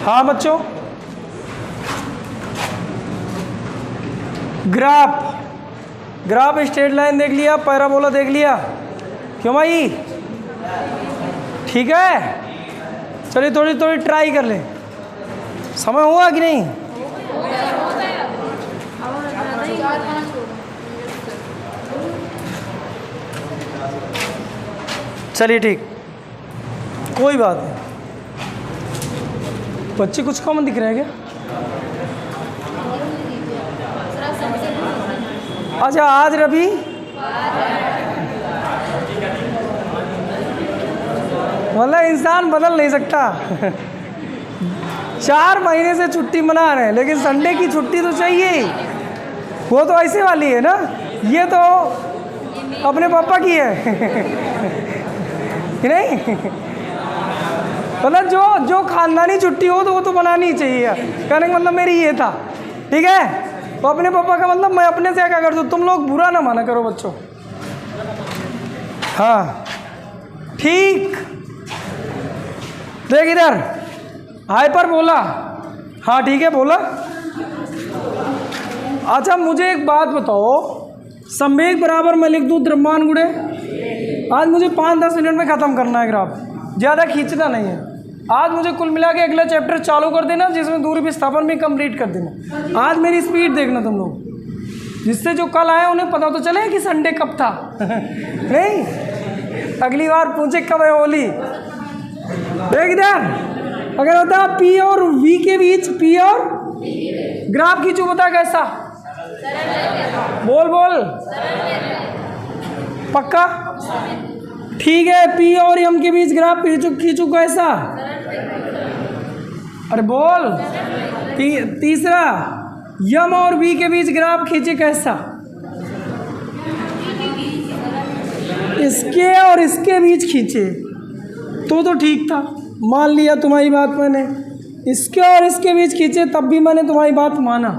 हाँ बच्चों, graph straight line देख लिया, पैराबोला देख लिया, क्यों भाई? ठीक है, चलिए थोड़ी थोड़ी ट्राई कर लें। समय हुआ कि नहीं? चलिए ठीक, कोई बात नहीं। बच्चे कुछ कम दिख रहे हैं क्या? अच्छा, आज रवि मतलब इंसान बदल नहीं सकता। 4 महीने से छुट्टी मना रहे हैं, लेकिन संडे की छुट्टी तो चाहिए ही। वो तो ऐसे वाली है ना, ये तो अपने पापा की है कि नहीं? मतलब जो खानदानी छुट्टी हो तो वो तो बनानी ही चाहिए। कहने का मतलब मेरी ये था, ठीक है? तो अपने पापा का मतलब मैं अपने से क्या कर दूँ? तुम लोग बुरा ना माना करो बच्चों। हाँ ठीक, देख इधर, हाइपर बोला। हाँ ठीक है, बोला। अच्छा मुझे एक बात बताओ, संवेग बराबर मैं लिख दूँ द्रव्यमान गुणे। आज मुझे 5-10 मिनट में ख़त्म करना है ग्राफ, ज़्यादा खींचना नहीं है। आज मुझे कुल मिला के अगला चैप्टर चालू कर देना, जिसमें दूरी विस्थापन भी कंप्लीट कर देना। आज मेरी स्पीड देखना तुम लोग, जिससे जो कल आए उन्हें पता तो चले कि संडे कब था। नहीं, अगली बार पूछे कब है होली। देख इधर, अगर होता P और V के बीच, P और ग्राफ खींचो, बता कैसा? बोल पक्का? ठीक है, P और M के बीच ग्राफ खींचो कैसा? अरे बोल। तीसरा, M और V के बीच ग्राफ खींचे कैसा? इसके और इसके बीच खींचे तो ठीक था, मान लिया तुम्हारी बात मैंने। इसके और इसके बीच खींचे तब भी मैंने तुम्हारी बात माना,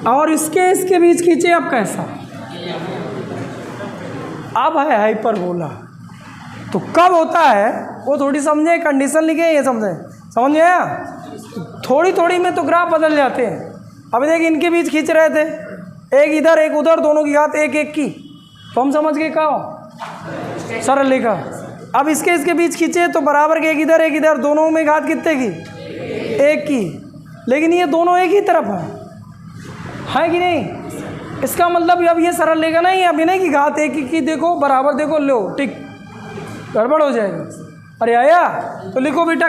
और इसके बीच खींचे अब कैसा? अब है हाइपरबोला। तो कब होता है वो थोड़ी समझे, कंडीशन लिखे, ये समझे, समझ में आया? थोड़ी थोड़ी में तो ग्राफ बदल जाते हैं। अब देख, इनके बीच खींच रहे थे, एक इधर एक उधर, दोनों की घात 1-1 की, तो हम समझ गए क्या सरल लिखा। अब इसके बीच खींचे तो बराबर के, एक इधर, दोनों में घात कितने की? 1 की। लेकिन ये दोनों एक ही तरफ है कि नहीं? इसका मतलब अब ये सरल लेगा ना, ये अभी नहीं कि घात 1 की देखो, बराबर देखो, लो टिक, गड़बड़ हो जाएगा। अरे आया तो लिखो बेटा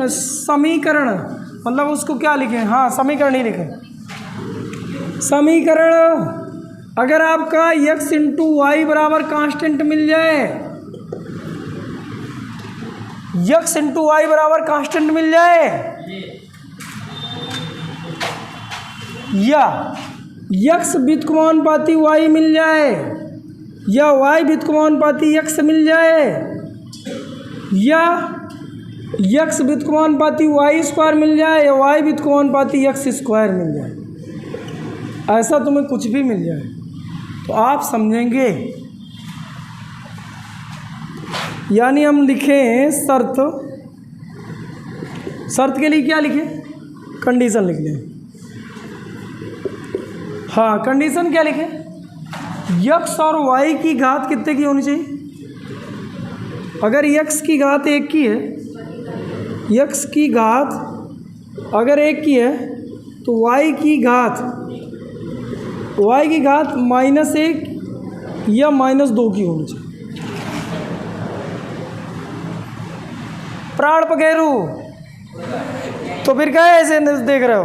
समीकरण, मतलब उसको क्या लिखें? हाँ समीकरण ही लिखें। समीकरण अगर आपका x × y बराबर कांस्टेंट मिल जाए, x × y बराबर कांस्टेंट मिल जाए, या x व्युत्क्रमानुपाती y मिल जाए, या y व्युत्क्रमानुपाती x मिल जाए, या x व्युत्क्रमानुपाती y² मिल जाए, या y व्युत्क्रमानुपाती x² मिल जाए, ऐसा तुम्हें कुछ भी मिल जाए तो आप समझेंगे। यानी हम लिखें शर्त के लिए क्या लिखें? कंडीशन लिख लें। हाँ, कंडीशन क्या लिखें? x और y की घात कितने की होनी चाहिए? अगर x की घात 1 की है, x की घात अगर 1 की है तो y की घात -1 या -2 की होनी चाहिए। प्राण पखेरु, तो फिर क्या ऐसे देख रहे हो?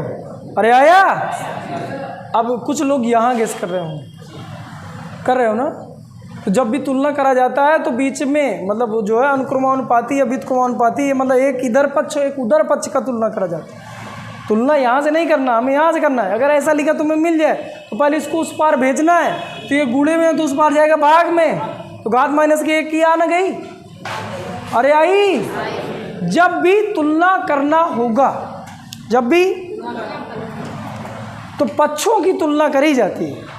अरे आया, अब कुछ लोग यहाँ गेस कर रहे हो ना? तो जब भी तुलना करा जाता है तो बीच में मतलब जो है अनुक्रमानुपाती या व्युत्क्रमानुपाती, मतलब एक इधर पक्ष एक उधर पक्ष का तुलना करा जाता है। तुलना यहाँ से नहीं करना, हमें यहाँ से करना है। अगर ऐसा लिखा तुम्हें मिल जाए तो पहले इसको उस पार भेजना है, तो ये गुणे में तो उस पार जाएगा भाग में, तो घात -1 की आ ना गई। अरे आई, जब भी तुलना करना होगा, जब भी, तो पक्षों की तुलना करी जाती है।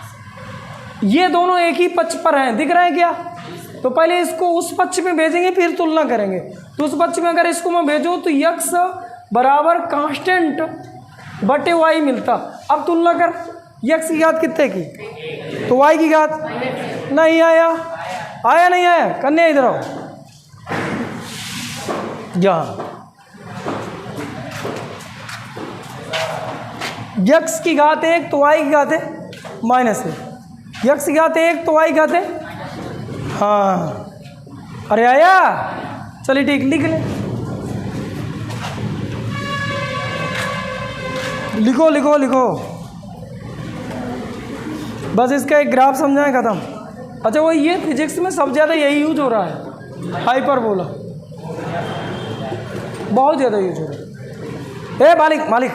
ये दोनों एक ही पक्ष पर हैं, दिख रहे हैं क्या? तो पहले इसको उस पक्ष में भेजेंगे, फिर तुलना करेंगे। तो उस पक्ष में अगर इसको मैं भेजूँ तो x बराबर कांस्टेंट बटे वाई मिलता। अब तुलना कर, यक्स की घात कितने की, तो वाई की घात नहीं आया, आया नहीं आया, कन्या इधर आओ, यहाँ यक्स की घात 1 तो वाई की घात है -1, यक्स की घात 1 तो वाई की घात है, हाँ अरे आया, चलिए ठीक, लिख ले, लिखो लिखो लिखो, बस इसका एक ग्राफ समझाएं, खत्म। अच्छा वो ये फिजिक्स में सबसे ज़्यादा यही यूज हो रहा है, हाइपरबोला बहुत ज़्यादा यूज हो रहा है। ए मालिक मालिक,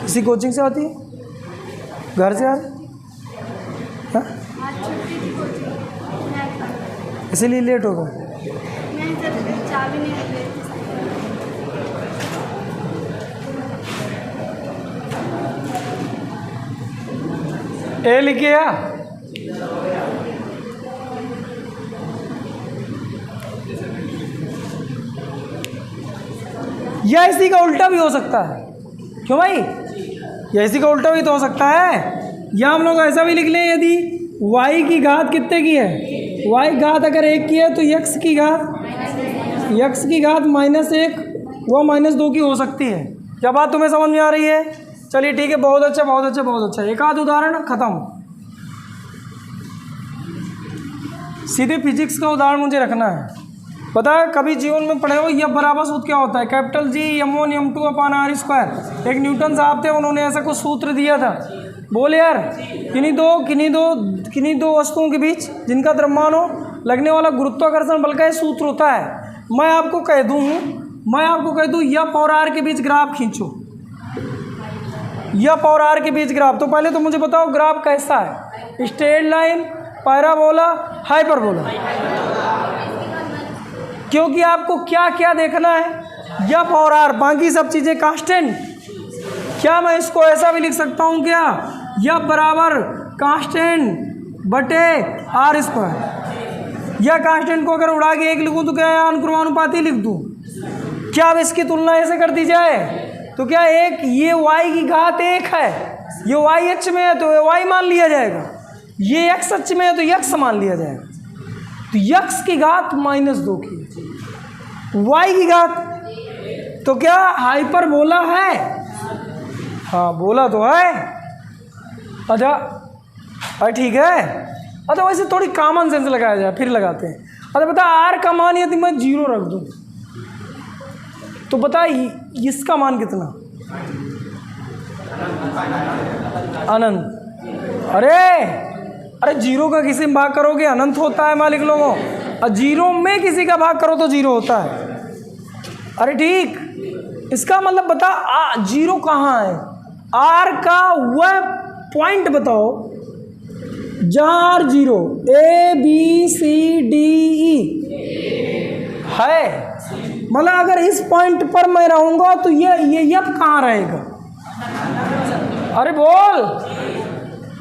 किसी कोचिंग से आती है, घर से आ रही, हाँ इसीलिए लेट हो गया। ए लिखिए, या इसी का उल्टा भी हो सकता है, क्यों भाई, या इसी का उल्टा भी तो हो सकता है, या हम लोग ऐसा भी लिख लें, यदि y की घात कितने की है, y घात अगर 1 की है तो x की घात -1 वो -2 की हो सकती है। क्या बात तुम्हें समझ में आ रही है? चलिए ठीक है, बहुत अच्छा बहुत अच्छा बहुत अच्छा। एक आध उदाहरण खत्म, सीधे फिजिक्स का उदाहरण मुझे रखना है। पता है कभी जीवन में पढ़े हो, यह बराबर सूत्र क्या होता है, कैपिटल G m1 m2 अपान r²। एक न्यूटन साहब थे, उन्होंने ऐसा कुछ सूत्र दिया था, बोले यार किन्हीं दो वस्तुओं के बीच जिनका द्रव्यमान हो लगने वाला गुरुत्वाकर्षण बल का ये सूत्र होता है। मैं आपको कह दूँ या और आर के बीच ग्राफ खींचो, या और आर के बीच ग्राफ। तो पहले तो मुझे बताओ ग्राफ कैसा है, स्ट्रेट लाइन, पैराबोला, हाइपरबोला? क्योंकि आपको क्या क्या देखना है, एफ और आर, बाकी सब चीज़ें कांस्टेंट। क्या मैं इसको ऐसा भी लिख सकता हूँ क्या, एफ बराबर कांस्टेंट बटे r², या कांस्टेंट को अगर उड़ा के 1 लिखूँ तो क्या अनुक्रमानुपाती लिख दूँ? क्या अब इसकी तुलना ऐसे कर दी जाए तो क्या एक ये y की घात 1 है, ये y अक्ष में है तो y मान लिया जाएगा, ये x अक्ष में है तो x मान लिया जाएगा। तो x की घात -2 की, y की घात, तो क्या हाइपरबोला है? हाँ बोला तो है। अच्छा ठीक है। अच्छा वैसे थोड़ी कॉमन सेंस लगाया जाए, फिर लगाते हैं। अच्छा बता, r का मान यदि मैं 0 रख दूँ तो बता इसका मान कितना, अनंत। अरे 0 का किसी में भाग करोगे अनंत होता है मालिक लोगों, और 0 में किसी का भाग करो तो 0 होता है। अरे ठीक, इसका मतलब बता 0 कहाँ है, r का वह पॉइंट बताओ जहाँ r 0 a b c d e है। मतलब अगर इस पॉइंट पर मैं रहूँगा तो ये अब कहाँ रहेगा? अरे बोल,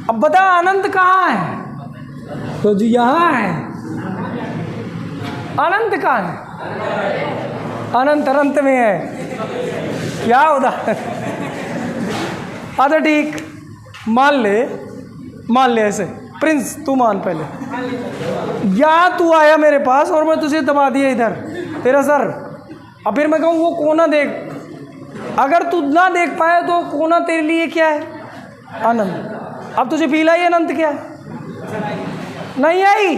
अब बता अनंत कहाँ है? तो जो यहाँ है, अनंत कहाँ है? अनंत में है। क्या उदाहरण? अच्छा ठीक, मान ले ऐसे, प्रिंस तू मान पहले, या तू आया मेरे पास और मैं तुझे दबा दिया इधर तेरा सर, अब फिर मैं कहूँ वो कोना देख, अगर तू ना देख पाया तो कोना तेरे लिए क्या है? अनंत। अब तुझे फील आई अनंत क्या है? नहीं आई?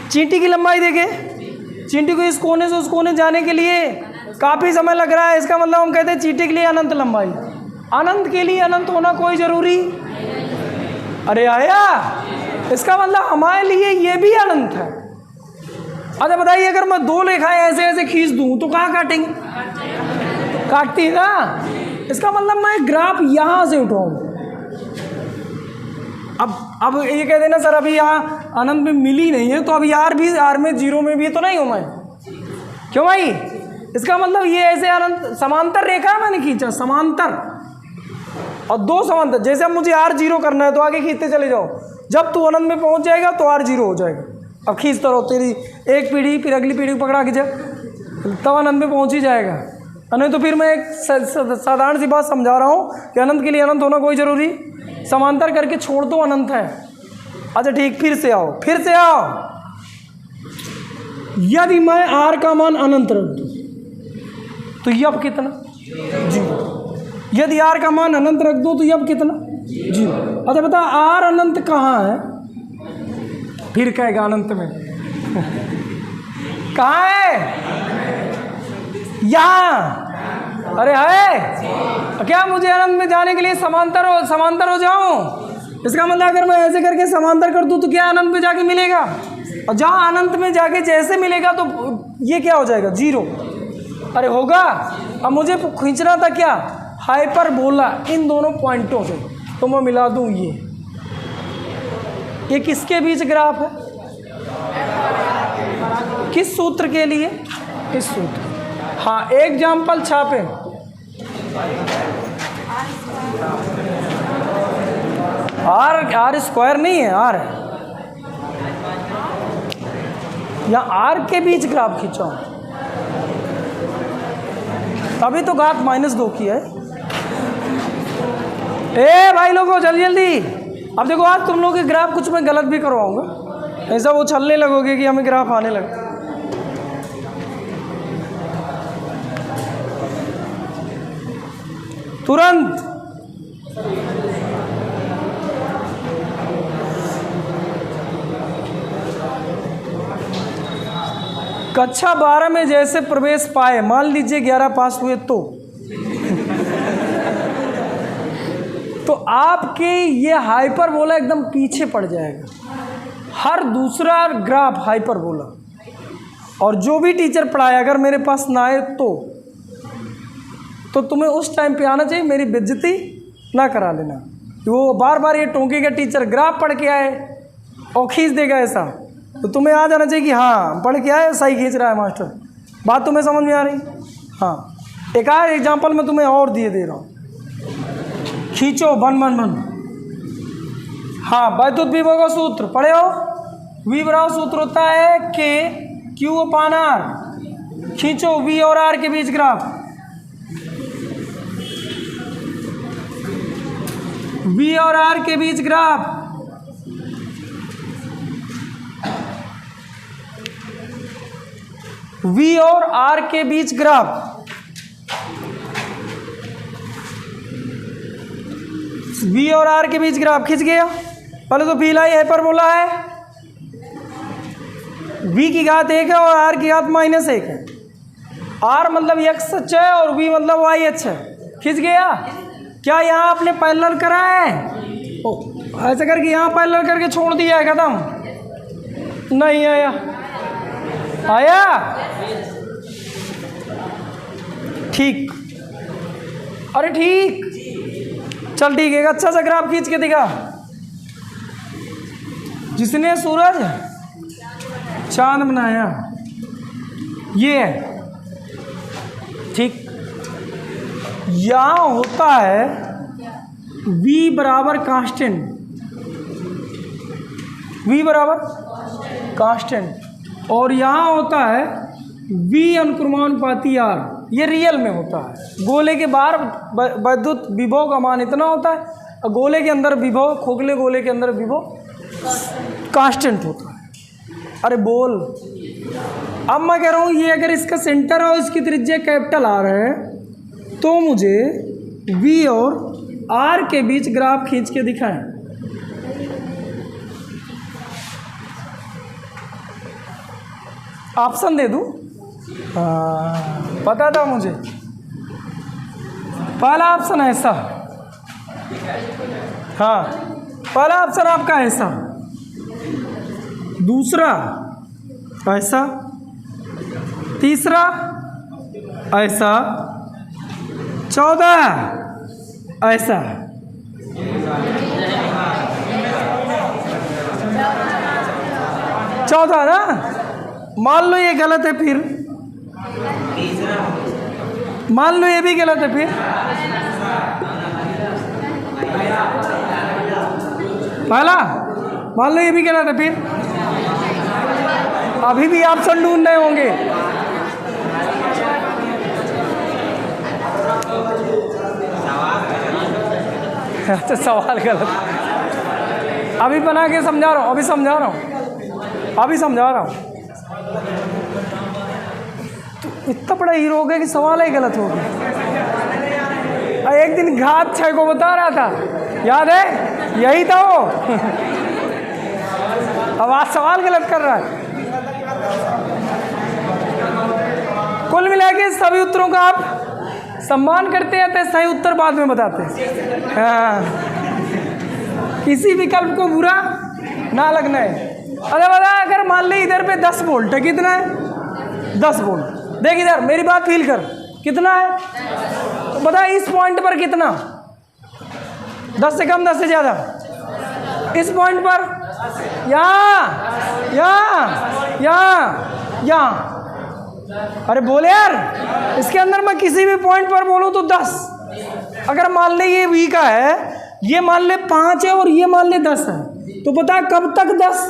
चींटी की लंबाई देखे, चींटी को इस कोने से उस कोने जाने के लिए काफ़ी समय लग रहा है, इसका मतलब हम कहते हैं चींटी के लिए अनंत लंबाई। अनंत के लिए अनंत होना कोई ज़रूरी? अरे आया, इसका मतलब हमारे लिए ये भी अनंत है। अच्छा बताइए, अगर मैं 2 रेखाएं ऐसे ऐसे खींच दूँ तो कहाँ काटेंगे? काटती है ना। इसका मतलब मैं ग्राफ यहाँ से उठाऊँ। अब ये कहते हैं ना सर अभी यहाँ अनंत में मिली नहीं है, तो अभी आर में 0 में भी तो नहीं हूँ मैं, क्यों भाई? इसका मतलब ये ऐसे अनंत समांतर रेखा मैंने खींचा, समांतर, और दो समांतर। जैसे अब मुझे R 0 करना है तो आगे खींचते चले जाओ, जब तू अनंत में पहुंच जाएगा तो R 0 हो जाएगा। अब खींचता रहो, तेरी एक पीढ़ी फिर अगली पीढ़ी को पकड़ा खींचा, तब अनंत में पहुंच ही जाएगा। नहीं तो फिर मैं एक साधारण सी बात समझा रहा हूँ कि अनंत के लिए अनंत होना कोई ज़रूरी, समांतर करके छोड़ दो, अनंत है। अच्छा ठीक, फिर से आओ, फिर से आओ। यदि मैं R का मान अनंत रख दूँ तो यब कितना? 0। यदि R का मान अनंत रख दूँ तो यब कितना? 0। अच्छा बता, R अनंत कहाँ है? फिर कहेगा अनंत में। कहाँ है? यहाँ। अरे है क्या? मुझे अनंत में जाने के लिए समांतर हो जाऊं? इसका मतलब अगर मैं ऐसे करके समांतर कर दूं तो क्या अनंत में जाके मिलेगा? और जहाँ अनंत में जाके जैसे मिलेगा तो ये क्या हो जाएगा? 0। अरे होगा। अब मुझे खींचना था क्या? हाइपरबोला, इन दोनों पॉइंटों से। तो मैं मिला दूं ये किसके बीच ग्राफ है? किस सूत्र के लिए? इस सूत्र। हाँ, एग्जाम्पल छापे। आर स्क्वायर नहीं है, आर है। या आर के बीच ग्राफ खींचाओ, अभी तो घात -2 की है। ए भाई लोगों जल्दी जल्दी। अब देखो, आज तुम लोग के ग्राफ कुछ मैं गलत भी करवाऊंगा, ऐसा वो छलने लगोगे कि हमें ग्राफ आने लगे। तुरंत कक्षा 12 में जैसे प्रवेश पाए, मान लीजिए 11 पास हुए तो आपके ये हाइपरबोला एकदम पीछे पड़ जाएगा। हर दूसरा ग्राफ हाइपरबोला। और जो भी टीचर पढ़ाए अगर मेरे पास ना आए तो तुम्हें उस टाइम पे आना चाहिए, मेरी बेइज्जती ना करा लेना। वो बार बार ये टोकेगा टीचर, ग्राफ पढ़ के आए और खींच देगा ऐसा, तो तुम्हें आ जाना चाहिए कि हाँ पढ़ के आए, सही खींच रहा है मास्टर। बात तुम्हें समझ में आ रही? हाँ, एक आध एग्जाम्पल मैं तुम्हें और दे रहा हूँ। खींचो, बन। हाँ, वैद्युत विभव का सूत्र पढ़े हो? विभव सूत्र होता है Q/R। खींचो V और R के बीच ग्राफ। V और R के बीच ग्राफ। V और R के बीच ग्राफ। V और R के बीच ग्राफ खिंच गया। पहले तो पीलाई हाइपरबोला है, V की घात 1 है और R की घात -1 है। R मतलब x अक्ष है और V मतलब y अक्ष है। खिंच गया। क्या यहाँ आपने पैरेलल करा है? ऐसा करके यहाँ पैरेलल करके छोड़ दिया है, खत्म। नहीं आया? ठीक। अरे ठीक, चल ठीक है। अच्छा सा ग्राफ खींच के दिखा। जिसने सूरज चांद बनाया, ये है ठीक। यहाँ होता है V बराबर कांस्टेंट, V बराबर कांस्टेंट, और यहाँ होता है V अनुक्रमानुपाती R। ये रियल में होता है। गोले के बाहर वैद्युत विभव का मान इतना होता है और गोले के अंदर विभव, खोखले गोले के अंदर विभव कांस्टेंट होता है। अरे बोल। अब मैं कह रहा हूँ ये अगर इसका सेंटर और इसकी त्रिज्या कैपिटल R है तो मुझे V और R के बीच ग्राफ खींच के दिखाएं। ऑप्शन दे दूं? हाँ, पता था मुझे। पहला ऑप्शन ऐसा, हाँ पहला ऑप्शन आपका ऐसा, दूसरा ऐसा, तीसरा ऐसा, 14 ऐसा। चौथा ना? मान लो ये गलत है, फिर मान लो ये भी गलत है, फिर पहला मान लो ये भी गलत है, फिर अभी भी ऑप्शन ढूंढ रहे होंगे। अच्छा सवाल गलत, अभी बना के समझा रहा हूँ, अभी समझा रहा हूँ, अभी समझा रहा हूँ। तो इतना बड़ा हीरो हो गया कि सवाल ही गलत हो गया। एक दिन घात 6 को बता रहा था, याद है? यही था वो। अब आज सवाल गलत कर रहा है। कुल मिला के सभी उत्तरों का आप सम्मान करते हैं, तो सही उत्तर बाद में बताते हैं। हाँ, किसी विकल्प को बुरा ना लगना है। अरे बता, अगर मान ले इधर पे 10 वोल्ट है, कितना है? 10 वोल्ट। देख इधर, मेरी बात फील कर, कितना है? तो बता इस पॉइंट पर कितना? 10 से कम, 10 से ज़्यादा? इस पॉइंट पर यहाँ। अरे बोले यार, इसके अंदर मैं किसी भी पॉइंट पर बोलूँ तो 10। अगर मान ले ये V का है, ये मान ले 5 है और ये मान ले 10 है, तो बता कब तक 10?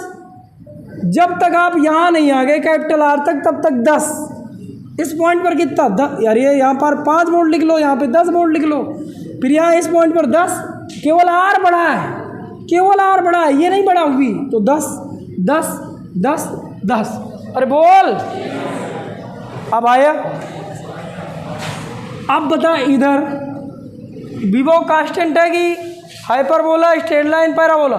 जब तक आप यहाँ नहीं आ गए कैपिटल R तक, तब तक 10। इस पॉइंट पर कितना? 10 यार, ये यहाँ पर 5 वोल्ट लिख लो, यहाँ पे 10 वोल्ट लिख लो, फिर यहाँ इस पॉइंट पर 10। केवल R बढ़ा है, केवल R बढ़ा है, ये नहीं बढ़ा हुई। तो 10 10 10 10। अरे बोल, अब आया। अब बता इधर विभव कांस्टेंट है कि हाइपरबोला, स्ट्रेट लाइन, पैराबोला?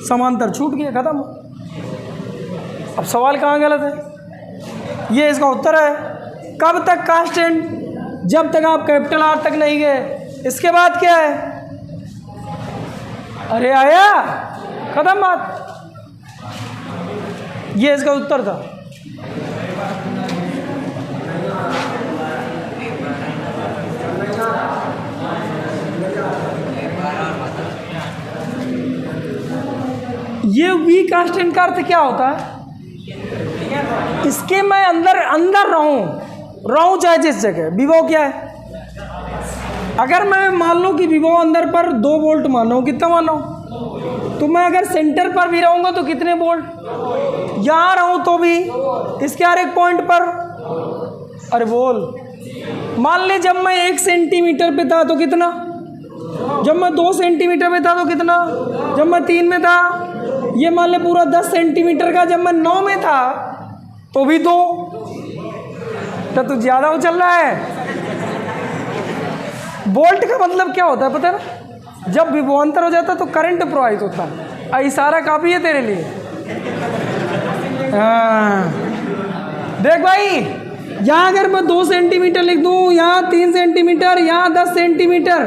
समांतर छूट गया, खत्म। अब सवाल कहाँ गलत है? ये इसका उत्तर है। कब तक कांस्टेंट? जब तक आप कैपिटल R तक नहीं गए। इसके बाद क्या है? अरे आया, खत्म बात। ये इसका उत्तर था। ये V कांस्टेंट का अर्थ क्या होता है? इसके मैं अंदर रहूं चाहे जिस जगह। विभव क्या है? अगर मैं मान लो कि विभव अंदर पर 2 वोल्ट मान लो, कितना मान लो, तो मैं अगर सेंटर पर भी रहूंगा तो कितने वोल्ट? यहाँ रहूं तो भी इसके हर एक पॉइंट पर। अरे बोल, मान ले जब मैं 1 सेंटीमीटर पे था तो कितना? जब मैं 2 सेंटीमीटर पे था तो कितना? जब मैं 3 में था। ये मान ले पूरा 10 सेंटीमीटर का जब मैं 9 में था तो भी 2। तो ज़्यादा वो चल रहा है। वोल्ट का मतलब क्या होता है पता है ना? जब विभवांतर हो जाता है तो करंट प्रवाहित होता है। इशारा काफ़ी है तेरे लिए। हाँ देख भाई, यहाँ अगर मैं 2 सेंटीमीटर लिख दूँ, यहाँ 3 सेंटीमीटर, यहाँ 10 सेंटीमीटर,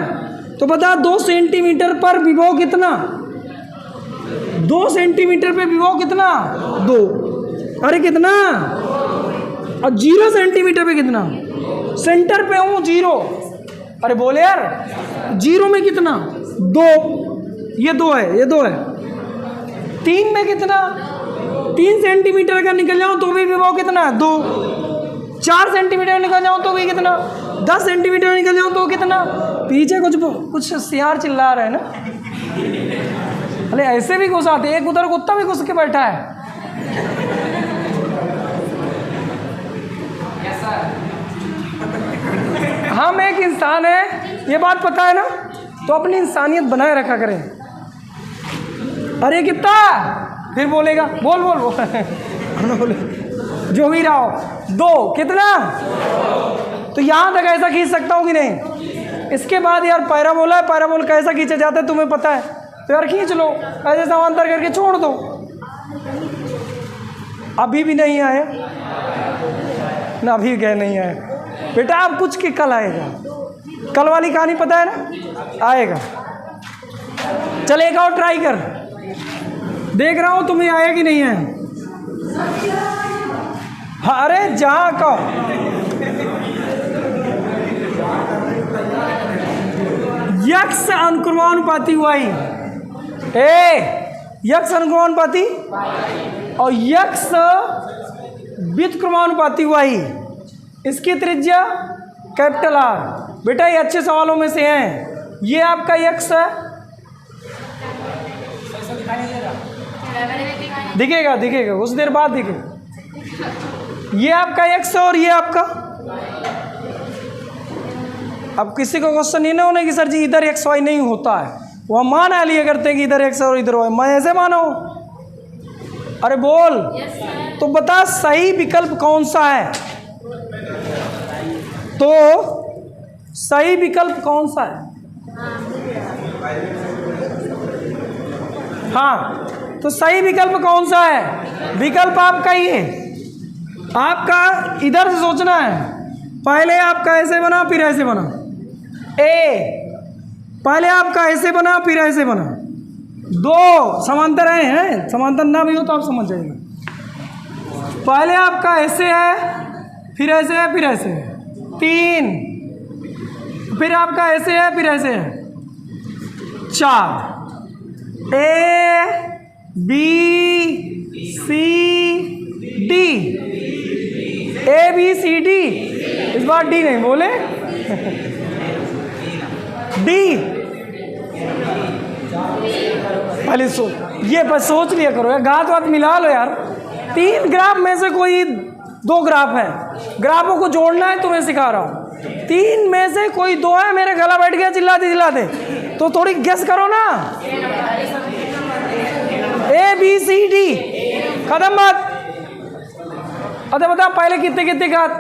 तो बता 2 सेंटीमीटर पर विभव कितना? 2 सेंटीमीटर पे विभव कितना? 2। अरे कितना? और 0 सेंटीमीटर पे कितना? सेंटर पे हूँ 0। अरे बोले यार, 0 में कितना? 2। ये 2 है, ये 2 है। 3 में कितना? 3 सेंटीमीटर का निकल जाऊँ तो भी विभव कितना? 2। 4 सेंटीमीटर निकल जाऊँ तो भी कितना? 10 सेंटीमीटर निकल जाऊँ तो कितना? पीछे कुछ सियार चिल्ला रहे हैं ना। अरे ऐसे भी घुस आते, एक उधर कुत्ता भी घुस के बैठा है। हम एक इंसान है, ये बात पता है ना, तो अपनी इंसानियत बनाए रखा करें। अरे कितना? फिर बोलेगा, बोल बोल बोल बोले जो भी रहा हो। 2 कितना? तो यहाँ तक ऐसा खींच सकता हूँ कि नहीं? इसके बाद यार पैराबोला है, पैराबोला कैसा खींचा जाता है तुम्हें पता है, तो यार खींच लो, ऐसे समांतर करके छोड़ दो। अभी भी नहीं आए ना, अभी गए नहीं आए बेटा। अब कुछ के कल आएगा, कल वाली कहानी पता है ना, आएगा। चल एक और ट्राई कर, देख रहा हूँ तुम्हें आया कि नहीं है। अरे जहाँ का यक्ष अनुक्रमानुपाती वाई, यक्ष अनुक्रमानुपाती और यक्स व्युत्क्रमानुपाती वाई, इसकी त्रिज्या कैपिटल आर। बेटा ये अच्छे सवालों में से हैं। ये आपका यक्स है, दिखेगा दिखेगा कुछ देर बाद दिखेगा। ये आपका यक्स है और ये आपका। अब किसी को क्वेश्चन ये ना होने कि सर जी इधर एक्स वाई नहीं होता है, वह माना लिया करते हैं कि इधर एक्स और इधर वाई, मैं ऐसे मानो। अरे बोल तो बता सही विकल्प कौन सा है, तो सही विकल्प कौन सा है? हाँ तो सही विकल्प कौन सा है? विकल्प आपका ये, आपका इधर से सोचना है। पहले आपका ऐसे बना फिर ऐसे बना, पहले आपका ऐसे बना फिर ऐसे बना, दो समांतर हैं, समांतर ना भी हो तो आप समझ जाइएगा। पहले आपका ऐसे है फिर ऐसे है फिर ऐसे है, तीन, फिर आपका ऐसे है फिर ऐसे है, चार, A B C D, A B C D, इस बार डी नहीं बोले डी। पहले ये बस सोच लिया करो यार, घात वात मिला लो यार। तीन ग्राफ में से कोई दो ग्राफ है, ग्राफों को जोड़ना है तुम्हें सिखा रहा हूँ। तीन में से कोई दो है, मेरे गला बैठ गया चिल्लाते चिल्लाते, तो थोड़ी गेस करो ना। ए बी सी डी, खत्म बात। अच्छा बता पहले कितने कितने घात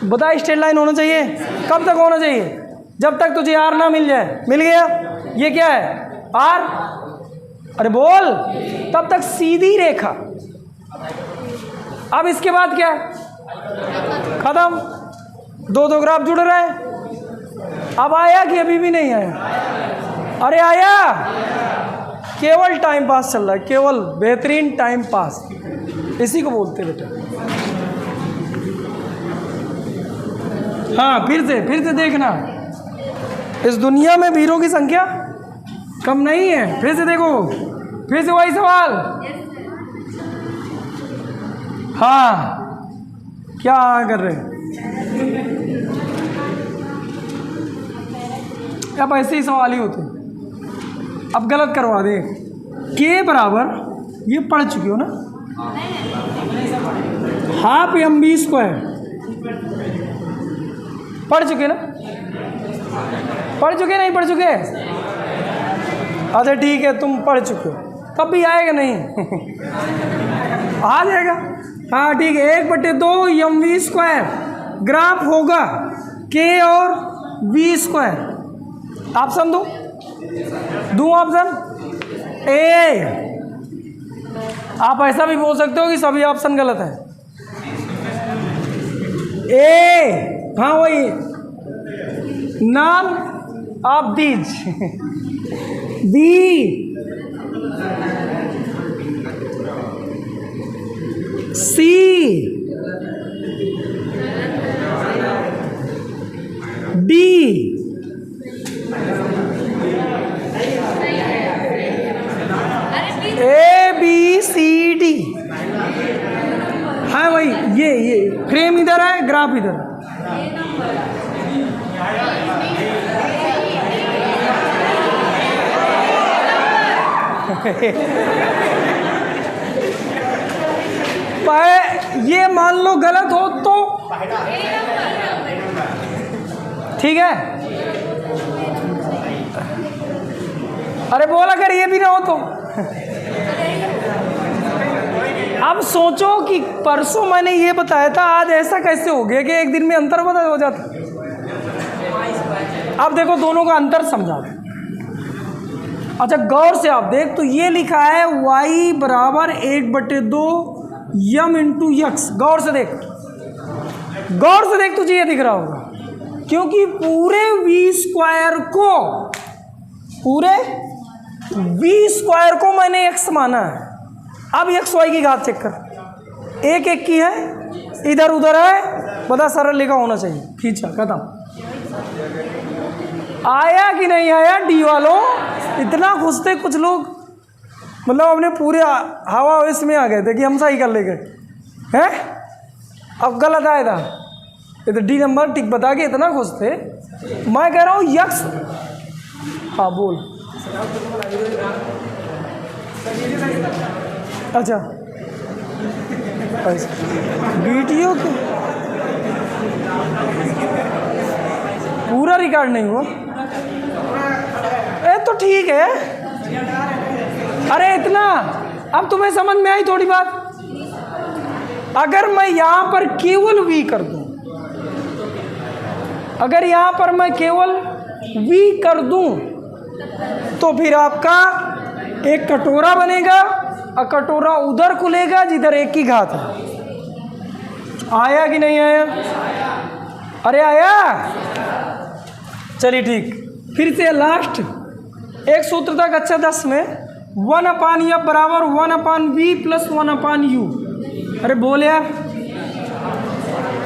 बता। स्ट्रेट लाइन होना चाहिए, कब तक होना चाहिए? जब तक तुझे आर ना मिल जाए। मिल गया, ये क्या है? आर। अरे बोल, तब तक सीधी रेखा। अब इसके बाद क्या? खत्म, दो दो ग्राफ जुड़ रहे हैं। अब आया कि अभी भी नहीं आया? अरे आया, केवल टाइम पास चल रहा है, केवल बेहतरीन टाइम पास, इसी को बोलते बेटा। हाँ फिर से देखना, इस दुनिया में वीरों की संख्या कम नहीं है। फिर से देखो, फिर से वही सवाल। हाँ क्या कर रहे? अब ऐसे ही सवाल ही होते। अब गलत करवा दे। के बराबर, ये पढ़ चुके हो ना, हाफ एम बी स्क्वायर पढ़ चुके ना? पढ़ चुके नहीं पढ़ चुके? अच्छा ठीक है, तुम पढ़ चुके हो, तब भी आएगा नहीं आ जाएगा। हाँ ठीक है, 1/2 एम वी स्क्वायर ग्राफ होगा के और वी स्क्वायर। ऑप्शन दूँ ऑप्शन ए। आप ऐसा भी बोल सकते हो कि सभी ऑप्शन गलत है। ए, हाँ वही, none of these। B, C, D, A B C D। हाँ वही, ये फ्रेम इधर है, ग्राफ इधर है। ये मान लो गलत हो तो ठीक है। अरे बोल अगर ये भी ना हो तो। अब सोचो कि परसों मैंने ये बताया था, आज ऐसा कैसे हो गया कि एक दिन में अंतर हो जाता। अब देखो दोनों का अंतर समझा। अच्छा गौर से आप देख, तो ये लिखा है y बराबर 1/2 यम इंटू यक्स। गौर से देख, गौर से देख, तुझे ये दिख रहा होगा क्योंकि पूरे वी स्क्वायर को मैंने एक्स माना है। अब एक्स वाई की घात चेक कर, एक एक की है, इधर उधर है, बता सरल लिखा होना चाहिए। खींचा, खत्म। आया कि नहीं आया डी वालों? इतना घुसते कुछ लोग। मतलब अपने पूरे हवा इसमें आ गए थे कि हम सही कर ले गए हैं। अब गलत आया था, ये तो डी नंबर टिक बता के इतना खुश थे। मैं कह रहा हूँ यक्स, हाँ बोल। अच्छा वीडियो के पूरा रिकॉर्ड नहीं हुआ, तो ठीक है। अरे इतना अब तुम्हें समझ में आई थोड़ी बात। अगर मैं यहाँ पर केवल वी कर दूं, अगर यहाँ पर मैं केवल वी कर दूं तो फिर आपका एक कटोरा बनेगा और कटोरा उधर खुलेगा जिधर एक की घात है। आया कि नहीं आया? अरे आया। चलिए ठीक, फिर से लास्ट एक सूत्र तक अच्छा 10 में 1/F बराबर 1/V प्लस 1/U। अरे बोल यार,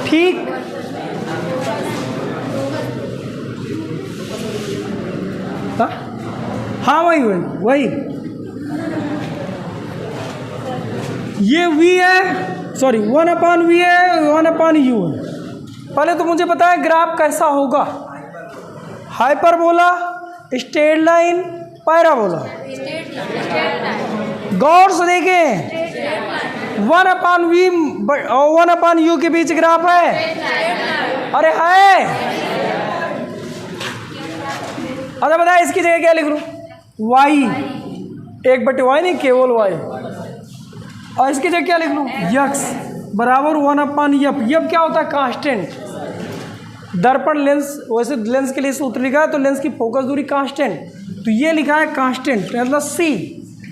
ठीक। हाँ वही ये V है, सॉरी 1/V है, 1/U है। पहले तो मुझे पता है ग्राफ कैसा होगा, हाइपरबोला, स्ट्रेट लाइन, पैराबोला। गौर से देखें 1/V और 1/U के बीच ग्राफ है। अरे है। अच्छा बताए इसकी जगह क्या लिख लूँ? y, 1/y नहीं केवल y। और इसकी जगह क्या लिख लूँ? x बराबर 1/F। F क्या होता है? कांस्टेंट। दर्पण लेंस, वैसे लेंस के लिए सूत्र लिखा है तो लेंस की फोकस दूरी कांस्टेंट, तो ये लिखा है कांस्टेंट मतलब c।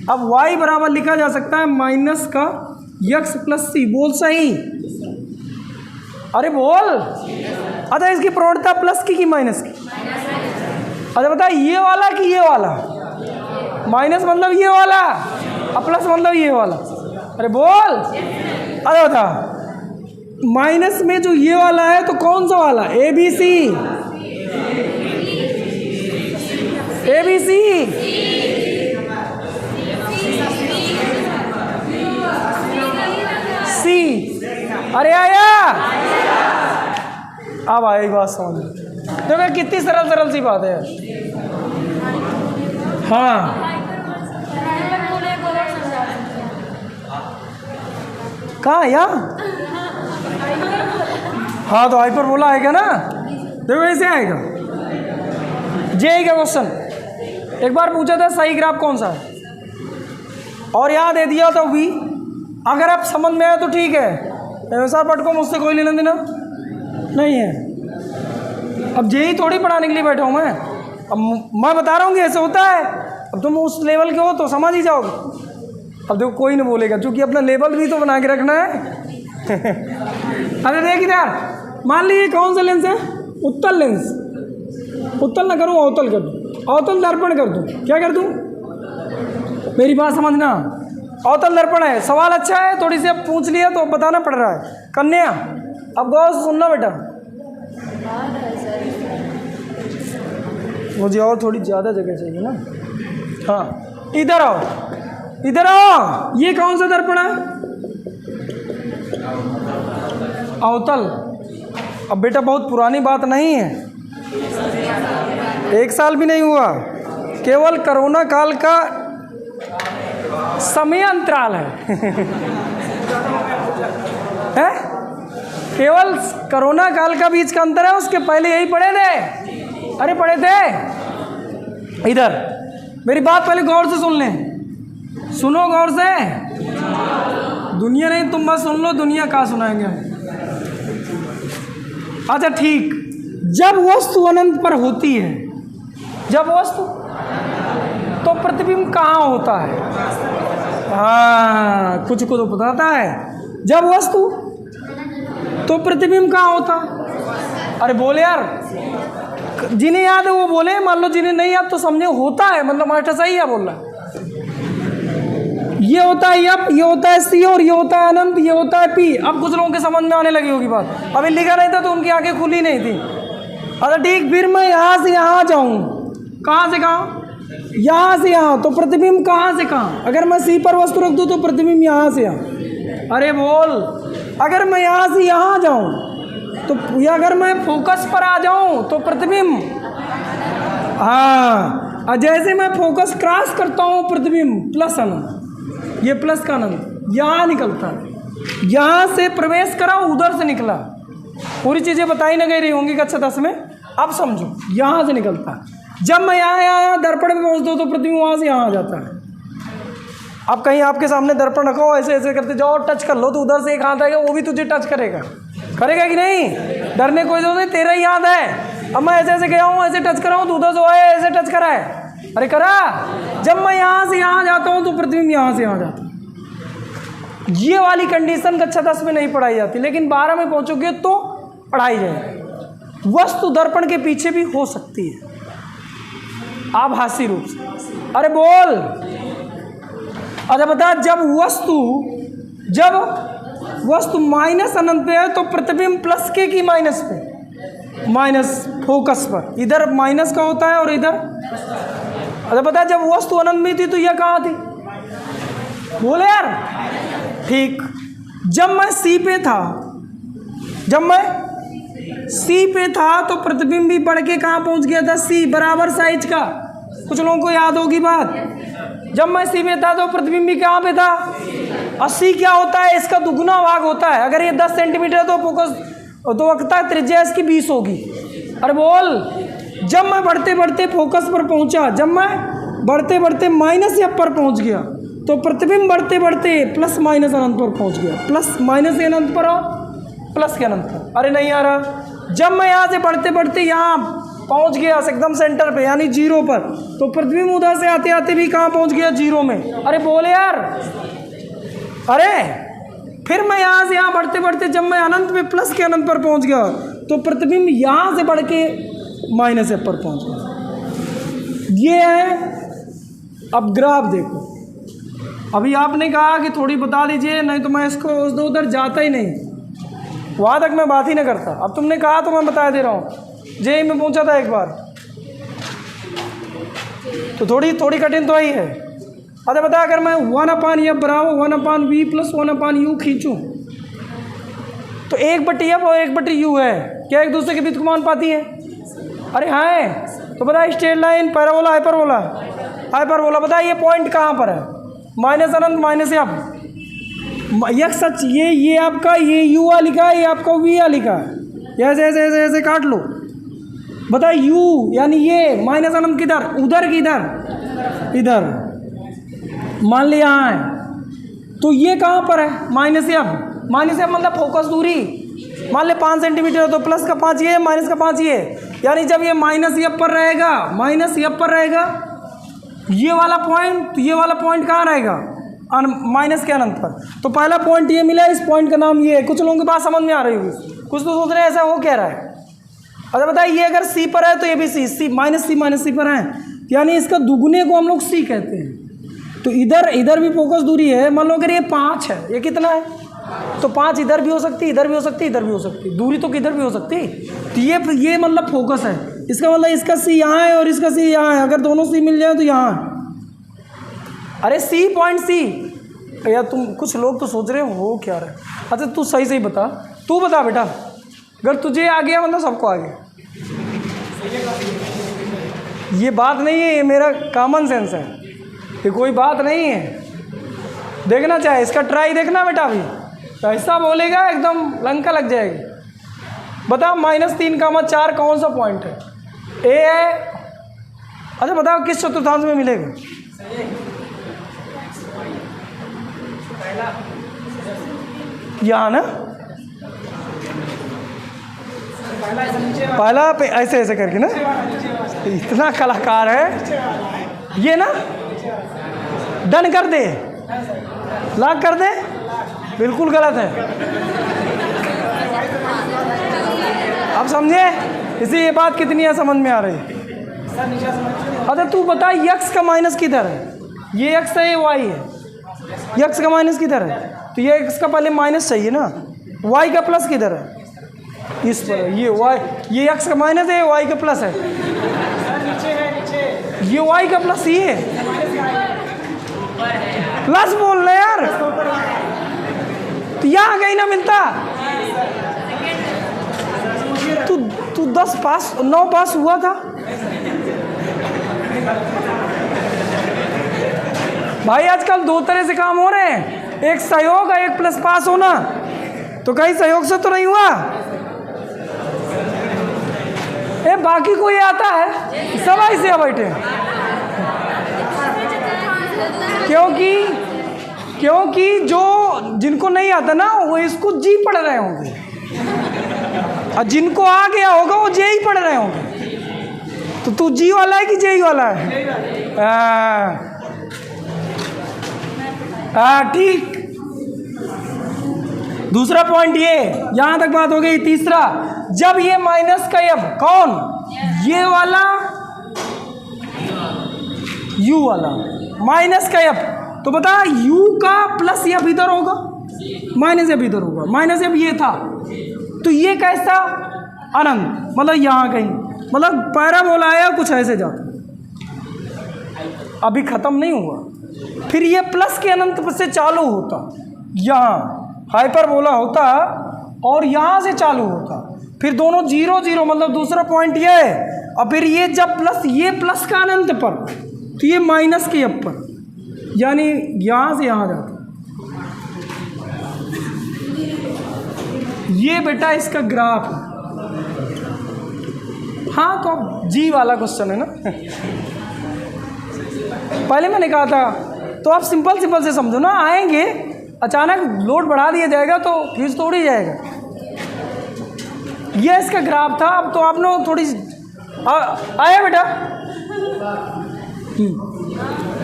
अब y बराबर लिखा जा सकता है माइनस का x प्लस c। बोल सही। अरे बोल। अच्छा इसकी प्रवणता प्लस की माइनस की? अच्छा बता ये वाला कि ये वाला? माइनस मतलब ये वाला और प्लस मतलब ये वाला। अरे बोल। अरे बता माइनस में जो ये वाला है तो कौन सा वाला? A B C, A B C. C. अरे आया। अब आएगी बात समझ। देखो कितनी सरल सी बात है। हाँ कहाँ यहाँ? हाँ तो हाइपर बोला आएगा ना, देखो ऐसे आएगा। जेई का क्वेश्चन एक बार पूछा था सही ग्राफ कौन सा है, और यहाँ दे दिया तो वी। अगर आप समझ में आए तो ठीक है, सर पट को मुझसे कोई लेना देना नहीं है। अब जेई थोड़ी पढ़ाने के लिए बैठा हूँ मैं, अब मैं बता रहा हूँ कि ऐसे होता है। अब तुम उस लेवल के हो तो समझ ही जाओगे। अब देखो कोई नहीं बोलेगा क्योंकि अपना लेवल भी तो बना के रखना है। अरे देख इधर, मान लीजिए कौन सा लेंस है? उत्तल लेंस। उत्तल ना करूँ अवतल कर दूँ, अवतल दर्पण कर दूँ। क्या कर दूँ? मेरी बात समझना, अवतल दर्पण है। सवाल अच्छा है, थोड़ी सी अब पूछ लिया तो बताना पड़ रहा है। कन्या अब गौर से सुनना बेटा, मुझे और थोड़ी ज़्यादा जगह चाहिए ना। हाँ इधर आओ, इधर आओ। ये कौन सा दर्पण है? अवतल। अब बेटा बहुत पुरानी बात नहीं है, 1 साल भी नहीं हुआ, केवल कोरोना काल का समय अंतराल है। है? केवल कोरोना काल का बीच का अंतर है, उसके पहले यही पढ़े थे। अरे पढ़े थे। इधर मेरी बात पहले गौर से सुन लें, सुनो गौर से। दुनिया नहीं तुम बस सुन लो, दुनिया कहाँ सुनाएंगे हम। अच्छा ठीक, जब वस्तु अनंत पर होती है, जब वस्तु, तो प्रतिबिंब कहाँ होता है? हाँ कुछ को तो बताता है। जब वस्तु तो प्रतिबिंब कहाँ होता? अरे बोले यार, जिन्हें याद है वो बोले, मान लो जिन्हें नहीं याद तो समझे होता है, मतलब मास्टर सही है बोल रहा है। ये होता है एफ, ये होता है सी, और ये होता है अनंत, ये होता है पी। अब कुछ लोगों के समझ में आने लगी होगी बात, अभी लिखा नहीं था तो उनकी आंखें खुली नहीं थी। अच्छा ठीक, फिर मैं यहाँ से यहाँ जाऊँ, कहाँ से कहाँ? यहाँ से यहाँ, तो प्रतिबिंब कहाँ से कहाँ? अगर मैं सी पर वस्तु रख दूँ तो प्रतिबिंब यहाँ से यहाँ। अरे बोल, अगर मैं यहाँ से यहाँ जाऊँ तो, या अगर मैं फोकस पर आ जाऊँ तो प्रतिबिंब, हाँ, और जैसे मैं फोकस क्रॉस करता हूँ प्रतिबिंब प्लस अनंत, ये प्लस का अनंत यहाँ निकलता है, यहाँ से प्रवेश करा उधर से निकला। पूरी चीज़ें बताई ना गई रही होंगी कक्षा 10 में, अब समझो, यहाँ से निकलता है। जब मैं यहाँ दर्पण में पहुँचता हूँ तो प्रतिबिंब वहाँ से यहाँ आ जाता है। अब कहीं आपके सामने दर्पण रखो, ऐसे ऐसे करते जाओ, टच कर लो तो उधर से एक हाथ आएगा, वो भी तुझे टच करेगा, करेगा कि नहीं? डरने कोई जरूरत नहीं, तेरा ही याद है। अब मैं ऐसे ऐसे गया हूँ, ऐसे टच कर रहा हूँ तो उधर से आए, ऐसे टच करा है, अरे करा। जब मैं यहाँ से यहाँ जाता हूँ तो प्रतिबिंब यहाँ से यहाँ जाता है। ये वाली कंडीशन कक्षा 10 में नहीं पढ़ाई जाती, लेकिन 12 में पहुँचोगे तो पढ़ाई जाएगी। वस्तु दर्पण के पीछे भी हो सकती है आभासी रूप से। अरे बोल, अच्छा बता, जब वस्तु माइनस अनंत पे है तो प्रतिबिंब प्लस के की माइनस पे, माइनस फोकस पर, इधर माइनस का होता है और इधर। अच्छा बता, जब वस्तु अनंत में थी तो यह कहाँ थी? बोले यार। ठीक, जब मैं सी पे था तो प्रतिबिंब भी बढ़ के कहाँ पहुँच गया था? सी, बराबर साइज का। कुछ लोगों को याद होगी बात। जब मैं सी पे था तो प्रतिबिंब भी कहाँ पे था? और सी क्या होता है? इसका दुगुना भाग होता है। अगर ये 10 सेंटीमीटर है तो फोकस तो वक्ता त्रिज्या इसकी 20 होगी। अरे बोल, जब मैं बढ़ते बढ़ते फोकस पर पहुँचा, जब मैं बढ़ते बढ़ते माइनस एफ पर पहुँच गया तो प्रतिबिंब बढ़ते बढ़ते प्लस माइनस अनंत पर पहुँच गया, प्लस माइनस के अनंत पर और प्लस के अनंत पर। अरे नहीं आ रहा। जब मैं यहाँ से बढ़ते बढ़ते यहाँ पहुँच गया एकदम सेंटर पे, यानी 0 पर, तो प्रतिबिंब उधर से आते आते भी कहाँ पहुँच गया? 0 में। अरे बोले यार। अरे फिर मैं यहाँ से यहाँ बढ़ते बढ़ते जब मैं अनंत में प्लस के अनंत पर पहुँच गया तो प्रतिबिंब यहाँ से बढ़ के माइनस एफ पर पहुँच गया। ये है। अब ग्राफ देखो, अभी आपने कहा कि थोड़ी बता दीजिए, नहीं तो मैं इसको उधर जाता ही नहीं, वहाँ तक मैं बात ही नहीं करता। अब तुमने कहा तो मैं बता दे रहा हूँ। जेई में पूछा था एक बार, तो थोड़ी कठिन तो आई है। अच्छा बता, अगर मैं 1/f बराबर 1/v प्लस 1/u खींचूँ तो 1/f और 1/u है, क्या एक दूसरे के बीच को मान पाती है? अरे हाँ। तो बता, straight line, parabola, hyperbola? Hyperbola. बता, ये पॉइंट कहाँ पर है? माइनस अनंत माइनस एफ। यह सच, ये आपका, ये u वाली का, ये आपका v वाली का। ऐसे ऐसे ऐसे ऐसे काट लो। बता, u यानी ये माइनस अनंत किधर? उधर किधर? इधर। मान लिया यहाँ है तो ये कहाँ पर है? Minus F. माइनस एफ मतलब फोकस दूरी। मान ले 5 सेंटीमीटर तो प्लस का 5 ये, माइनस का 5 ये, यानी जब ये माइनस एफ पर रहेगा, माइनस एफ पर रहेगा ये वाला पॉइंट, तो ये वाला पॉइंट कहाँ रहेगा? माइनस के अनंत पर। तो पहला पॉइंट ये मिला, इस पॉइंट का नाम ये है। कुछ लोगों की बात समझ में आ रही होगी, कुछ तो सोच रहे हैं ऐसा हो क्या रहा है। अच्छा बताइए, ये अगर सी पर है तो ये भी सी माइनस सी पर है, यानी इसका दुगुने को हम लोग सी कहते हैं। तो इधर भी फोकस दूरी है। मान लो अगर ये 5 है, ये कितना है? तो 5 इधर भी हो सकती, इधर भी हो सकती, इधर भी हो सकती, दूरी तो किधर भी हो सकती। तो ये मतलब फोकस है। इसका मतलब इसका सी यहाँ है और इसका सी यहाँ है। अगर दोनों सी मिल जाए तो यहाँ है। अरे सी पॉइंट सी। यार तुम कुछ लोग तो सोच रहे हो क्या रहा है। अच्छा तू सही बता, तू बता बेटा, अगर तुझे आ गया मतलब सबको आ गया। ये बात नहीं है, ये मेरा कॉमन सेंस है, ये कोई बात नहीं है। देखना चाहे इसका ट्राई देखना बेटा, अभी ऐसा बोलेगा एकदम लंका लग जाएगी। बता, -3, 4 कौन सा पॉइंट है? ए है। अच्छा बताओ किस चतुर्थांश में मिलेगा? यहाँ ना, पहला पे ऐसे ऐसे करके ना, इतना कलाकार है ये ना। डन कर दे, लॉक कर दे, बिल्कुल गलत है। अब समझे? इसी ये बात कितनी है समझ में आ रही है। अच्छा तू बता, यक्स का माइनस किधर है? ये एक्स है, ये वाई है। यक्स का माइनस किधर है? तो ये एक्स का पहले माइनस चाहिए ना। वाई का प्लस किधर है? इस पर। ये वाई, ये एक्स का माइनस है, वाई का प्लस है। ये ये y का प्लस ये प्लस बोल रहे यार, तो यहाँ कहीं ना मिलता। तू 10 पास 9 पास हुआ था भाई। आजकल 2 तरह से काम हो रहे हैं, एक सहयोग है, एक प्लस पास होना। तो कहीं सहयोग से तो नहीं हुआ। ए बाकी कोई आता है, सब ऐसे बैठे, क्योंकि जो जिनको नहीं आता ना वो इसको जी पढ़ रहे होंगे, और जिनको आ गया होगा वो जे ही पढ़ रहे होंगे। तो तू जी वाला है कि जे ही वाला है? ठीक। दूसरा पॉइंट ये, यहां तक बात हो गई। तीसरा, जब ये माइनस का एफ, कौन? ये वाला, यू वाला माइनस का एफ, तो बता यू का प्लस एफ इधर होगा, माइनस एफ इधर होगा। माइनस एफ ये था, तो ये कैसा? अनंत, मतलब यहाँ कहीं, मतलब पैराबोला आया कुछ ऐसे जाता, अभी खत्म नहीं हुआ। फिर ये प्लस के अनंत से चालू होता, यहाँ हाइपरबोला होता और यहाँ से चालू होता, फिर दोनों 0 0, मतलब दूसरा पॉइंट ये है। और फिर ये जब प्लस, ये प्लस का अनंत पर, तो ये माइनस के अब पर, यानी यहाँ से यहाँ जाता। ये बेटा इसका ग्राफ। हाँ, तो अब जी वाला क्वेश्चन है ना। पहले मैंने कहा था, तो आप सिंपल से समझो ना, आएंगे अचानक लोड बढ़ा दिया जाएगा तो फ्यूज तोड़ ही जाएगा। ये इसका ग्राफ था। अब तो आप लोग थोड़ी आया बेटा।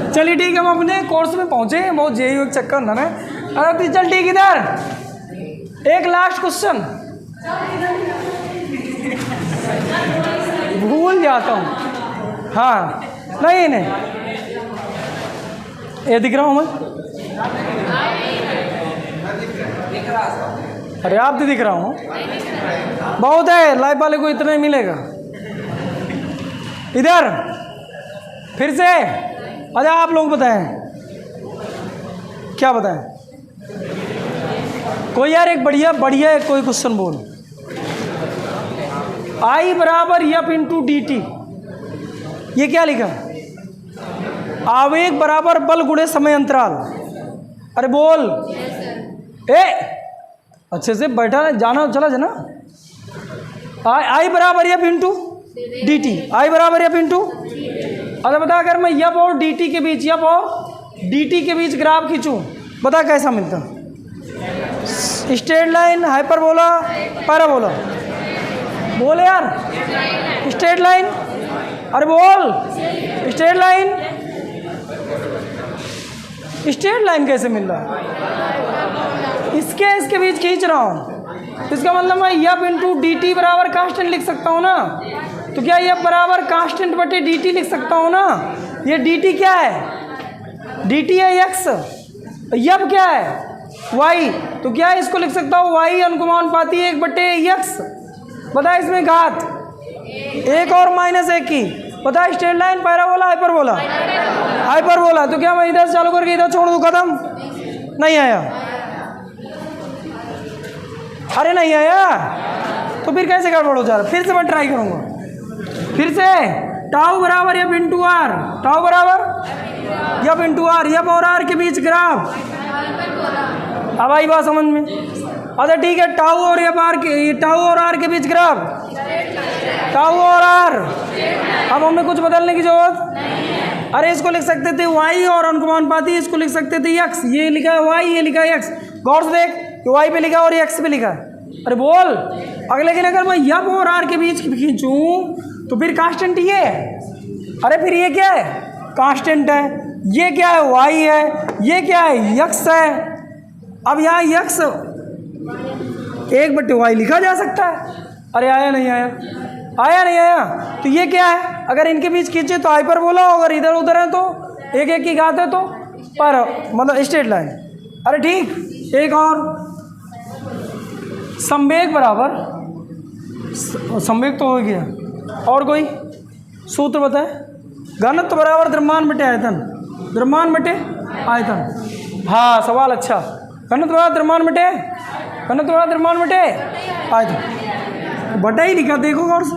चलिए ठीक है, हम अपने कोर्स में पहुंचे, बहुत जेई चक्कर ना। अरे चल ठीक, इधर एक लास्ट क्वेश्चन, भूल जाता हूँ। हाँ नहीं, ये दिख रहा हूँ मैं? अरे आप भी दिख रहा हूँ, बहुत है, लाइव वाले को इतना ही मिलेगा। इधर फिर से, अच्छा आप लोग बताएं, क्या बताएं? कोई यार एक बढ़िया कोई क्वेश्चन बोल। I बराबर एफ इंटू डी टी, ये क्या लिखा? आवेग बराबर बल गुणे समय अंतराल। अरे बोल। ए अच्छे से बैठा जाना, चला जाना। आई बराबर एफ इंटू डी टी, आई बराबर एफ इंटू। अरे बता, अगर मैं एफ और डी टी के बीच, एफ और डी टी के बीच ग्राफ खींचूं, बता कैसा मिलता? Straight line, hyperbola, parabola? बोल यार, स्ट्रेट लाइन। अरे बोल, स्ट्रेट लाइन। स्ट्रेट लाइन कैसे मिल रहा है? इसके बीच खींच रहा हूँ, इसका मतलब मैं एफ इंटू डी टी बराबर कांस्टेंट लिख सकता हूँ ना। तो क्या एफ बराबर कांस्टेंट बटे डी टी लिख सकता हूँ ना। ये डी टी क्या है? डी टी है एक्स, एफ क्या है? वाई। तो क्या इसको लिख सकता हूँ वाई अनुपाती 1 बटे एक्स। बता इसमें घात 1 और -1 की। पता है straight line, parabola, hyperbola? Hyperbola. तो क्या मैं इधर चालू करके इधर छोड़ दूँ, खत्म? नहीं आया? अरे नहीं आया, तो फिर कैसे गड़बड़ हो जा रहा? फिर से मैं ट्राई करूँगा। फिर से टाउ बराबर एफ इंटू आर, टाउ बराबर एफ इंटू आर, एफ और आर के बीच ग्राफ। अब आई बात समझ में? अच्छा ठीक है, टाउ और एफ आर के, टाउ और आर के बीच ग्राफ, टाउ और आर। अब हमें कुछ बदलने की जरूरत नहीं है। अरे इसको लिख सकते थे वाई और अनुपाती, इसको लिख सकते थे एक्स। ये लिखा है वाई, ये लिखा है एक्स। गौर से देख, वाई पे लिखा है और एक्स पे लिखा है। अरे बोल। अगर लेकिन अगर मैं एफ और आर के बीच खींचूं तो फिर कांस्टेंट ये है। अरे फिर ये क्या है? कांस्टेंट है। ये क्या है? वाई है। ये क्या है? एक्स है। अब यहाँ एक्स 1 बटे वाई लिखा जा सकता है। अरे आया नहीं आया? आया नहीं आया? तो ये क्या है? अगर इनके बीच खींचे तो हाइपरबोला, अगर इधर उधर है तो 1 1 की घात है तो पर, मतलब स्ट्रेट लाइन। अरे ठीक, एक और संवेग बराबर, संवेग तो हो गया, और कोई सूत्र बताए? घनत्व बराबर द्रव्यमान बटे आयतन, द्रव्यमान बटे आयतन। हाँ सवाल अच्छा। घनत्व बराबर द्रव्यमान बटे, घनत्व बराबर द्रव्यमान बटे आयतन, बटा ही लिखा देखो गौर से।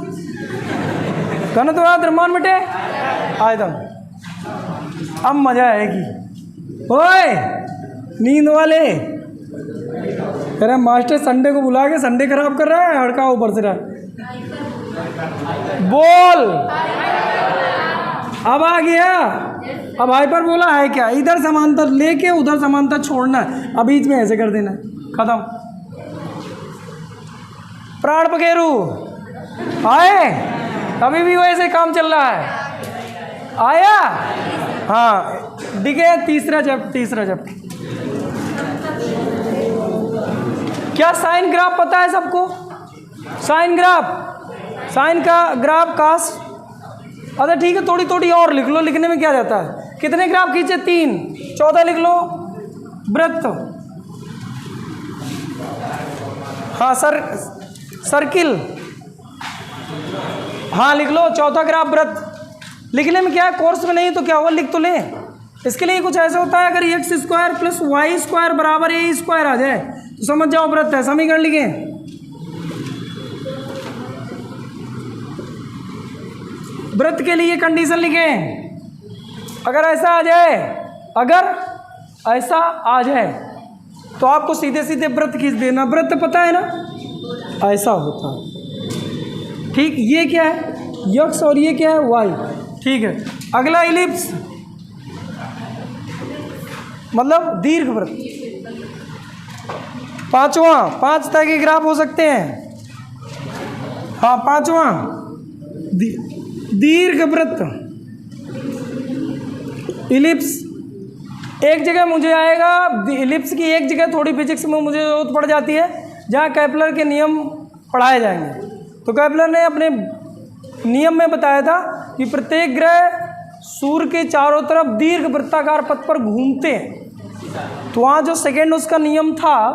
घनत्व बराबर द्रव्यमान बटे आयतन। अब मजा आएगी। ओए नींद वाले, कह रहे मास्टर संडे को बुला के संडे खराब कर रहा है, हड़का ऊपर से रहा। बोल, अब आ गया। अब हाइपरबोला है क्या? इधर समांतर लेके उधर समांतर छोड़ना है, अब बीच में ऐसे कर देना है, खत्म। प्राण पखेरु आए, अभी भी वैसे काम चल रहा है। आया? हाँ दिखे। तीसरा जब क्या साइन ग्राफ पता है सबको? साइन ग्राफ, साइन का ग्राफ कास। अच्छा ठीक है, थोड़ी थोड़ी और लिख लो, लिखने में क्या जाता है। कितने ग्राफ खींचे? 3, 14 लिख लो। वृत्त, हाँ सर्किल, हाँ लिख लो। चौथा ग्राफ वृत्त। लिखने में क्या है, कोर्स में नहीं तो क्या हुआ, लिख तो ले। इसके लिए कुछ ऐसा होता है, अगर x square plus y square बराबर a स्क्वायर आ जाए तो समझ जाओ वृत्त है। समीकरण लिखे, वृत्त के लिए कंडीशन लिखे। अगर ऐसा आ जाए, अगर ऐसा आ जाए तो आपको सीधे सीधे वृत्त खींच देना। वृत्त पता है ना, ऐसा होता है। ठीक, ये क्या है x और ये क्या है y। ठीक है, अगला इलिप्स मतलब दीर्घ वृत्त। पांचवा, 5 तरह के ग्राफ हो सकते हैं। हाँ पांचवा दीर्घ वृत्त, इलिप्स। एक जगह मुझे आएगा इलिप्स की, एक जगह थोड़ी फिजिक्स में मुझे जरूरत पड़ जाती है जहाँ केपलर के नियम पढ़ाए जाएंगे। तो केपलर ने अपने नियम में बताया था कि प्रत्येक ग्रह सूर्य के चारों तरफ दीर्घ वृत्ताकार पथ पर घूमते हैं। तो वहाँ जो सेकेंड उसका नियम था,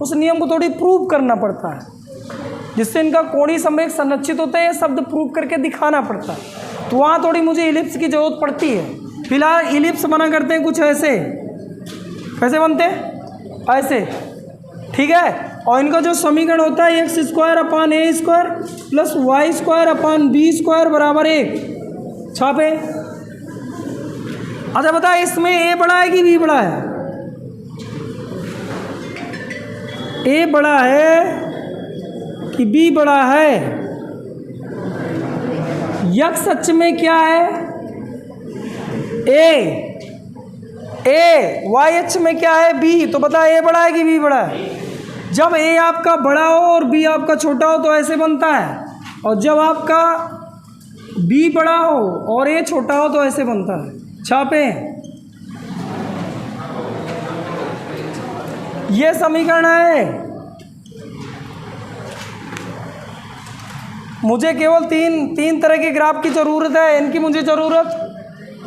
उस नियम को थोड़ी प्रूव करना पड़ता है, जिससे इनका कोणीय संवेग संरक्षित होता है। ये शब्द प्रूव करके दिखाना पड़ता है। तो वहाँ थोड़ी मुझे इलिप्स की जरूरत पड़ती है। फिलहाल इलिप्स बना करते हैं कुछ ऐसे। कैसे बनते हैं? ऐसे। ठीक है, और इनका जो समीकरण होता है x square upon a square plus y square upon b square बराबर 1। छापे। अच्छा बता, इसमें a बड़ा है कि b बड़ा है? a बड़ा है कि b बड़ा है? x अक्ष में क्या है? a y अक्ष में क्या है? b। तो बता a बड़ा है कि b बड़ा है? जब a आपका बड़ा हो और b आपका छोटा हो तो ऐसे बनता है, और जब आपका b बड़ा हो और a छोटा हो तो ऐसे बनता है। छापे। ये समीकरण है। मुझे केवल तीन तरह के ग्राफ की ज़रूरत है, इनकी मुझे ज़रूरत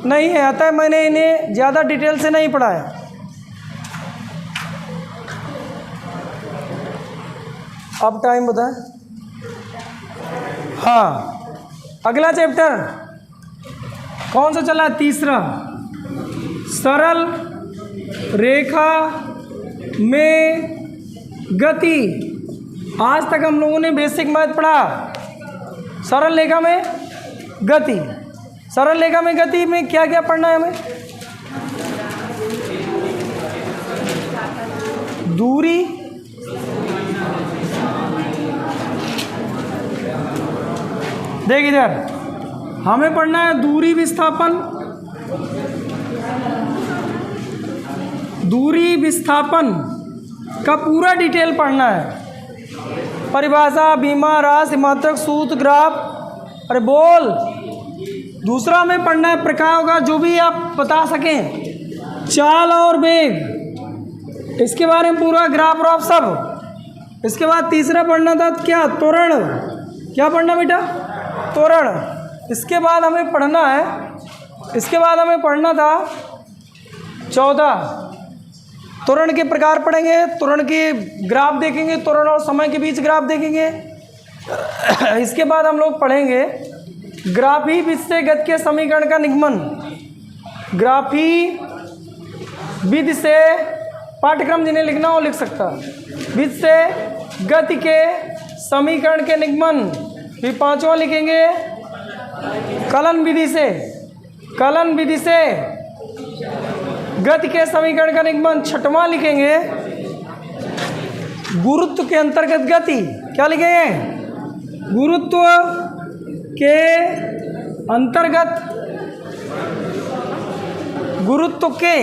नहीं है, अतः मैंने इन्हें ज़्यादा डिटेल से नहीं पढ़ाया। अब टाइम बताएं। हाँ, अगला चैप्टर कौन सा चला? तीसरा, सरल रेखा में गति। आज तक हम लोगों ने बेसिक मैथ पढ़ा। सरल रेखा में गति, सरल रेखा में गति में क्या क्या पढ़ना है हमें? दूरी, देख इधर हमें पढ़ना है दूरी विस्थापन, दूरी विस्थापन का पूरा डिटेल पढ़ना है। परिभाषा, बीमा, राशि, मात्रक, सूत्र, ग्राफ। अरे बोल। दूसरा हमें पढ़ना है प्रकार का, जो भी आप बता सकें, चाल और वेग, इसके बारे में पूरा ग्राफ व्राफ सब। इसके बाद तीसरा पढ़ना था क्या? त्वरण। क्या पढ़ना बेटा? त्वरण। इसके बाद हमें पढ़ना था 14 त्वरण के प्रकार पढ़ेंगे, त्वरण के ग्राफ देखेंगे, त्वरण और समय के बीच ग्राफ देखेंगे। इसके बाद हम लोग पढ़ेंगे ग्राफी विधि से गति के समीकरण का निगमन। ग्राफी विधि से, पाठ्यक्रम जिन्हें लिखना हो लिख सकता, विधि से गति के समीकरण के निगमन। फिर पांचवां लिखेंगे कलन विधि से, कलन विधि से गति के समीकरण का निगमन। छठवां लिखेंगे गुरुत्व के अंतर्गत गति। क्या लिखेंगे? गुरुत्व के अंतर्गत, गुरुत्व के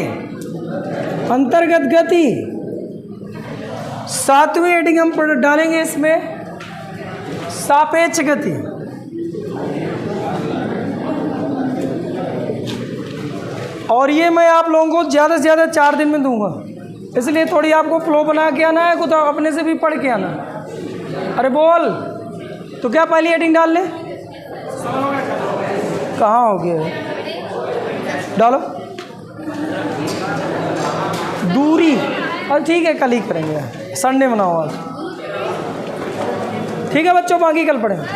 अंतर्गत गति। सातवीं हेडिंग हम डालेंगे इसमें सापेक्ष गति। और ये मैं आप लोगों को ज़्यादा से ज़्यादा 4 दिन में दूंगा, इसलिए थोड़ी आपको फ्लो बना के आना है, कुछ अपने से भी पढ़ के आना। अरे बोल, तो क्या पहली हेडिंग डाल ले? कहाँ हो गया? डालो दूरी। और ठीक है, कल ही करेंगे, संडे बनाओ आज। ठीक है बच्चों, बाकी कल पढ़ेंगे।